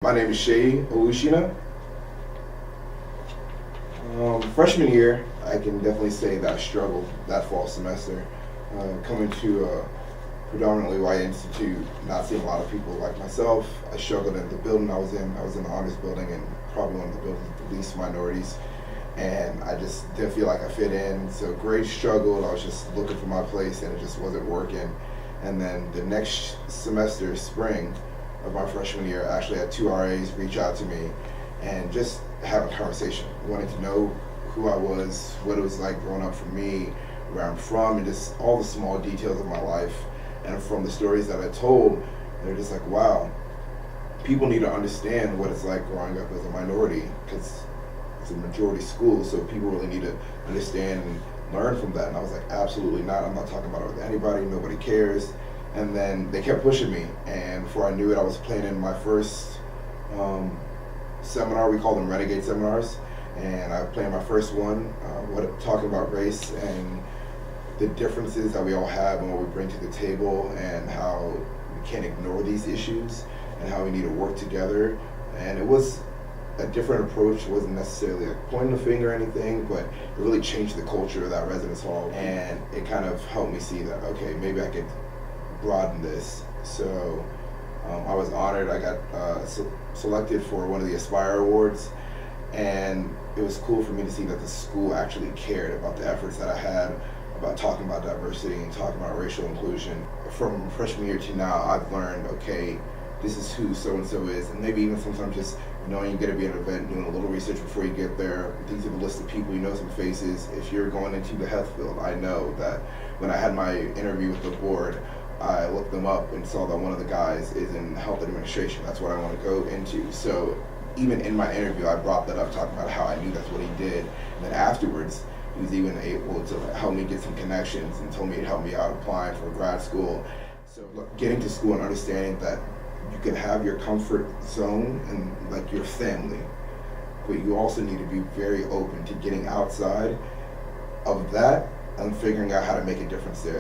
My name is Seyi Olusina. Freshman year, I can definitely say that I struggled that fall semester. Coming to a predominantly white institute, not seeing a lot of people like myself. I struggled in the building I was in. I was in the honors building and probably one of the buildings with the least minorities. And I just didn't feel like I fit in. So grades struggled. I was just looking for my place and it just wasn't working. And then the next semester, spring, of my freshman year, I actually had two RAs reach out to me and just have a conversation, wanting to know who I was, what it was like growing up for me, where I'm from, and just all the small details of my life. And from the stories that I told, they're just like, wow, people need to understand what it's like growing up as a minority, because it's a majority school, so people really need to understand and learn from that. And I was like, absolutely not. I'm not talking about it with anybody. Nobody cares. And then they kept pushing me, and before I knew it, I was planning my first seminar. We call them renegade seminars, and I planned my first one, talking about race and the differences that we all have and what we bring to the table, and how we can't ignore these issues, and how we need to work together. And it was a different approach. It wasn't necessarily like pointing the finger or anything, but it really changed the culture of that residence hall, and it kind of helped me see that, okay, maybe I could broaden this. So I was honored. I got selected for one of the Aspire Awards, and it was cool for me to see that the school actually cared about the efforts that I had about talking about diversity and talking about racial inclusion. From freshman year to now, I've learned, okay, this is who so-and-so is, and maybe even sometimes just knowing you're going to be at an event, doing a little research before you get there. These are the list of people, you know some faces. If you're going into the health field, I know that when I had my interview with the board, I looked them up and saw that one of the guys is in health administration. That's what I want to go into. So even in my interview, I brought that up, talking about how I knew that's what he did. And then afterwards, he was even able to help me get some connections and told me to help me out applying for grad school. So getting to school and understanding that you can have your comfort zone and like your family, but you also need to be very open to getting outside of that and figuring out how to make a difference there.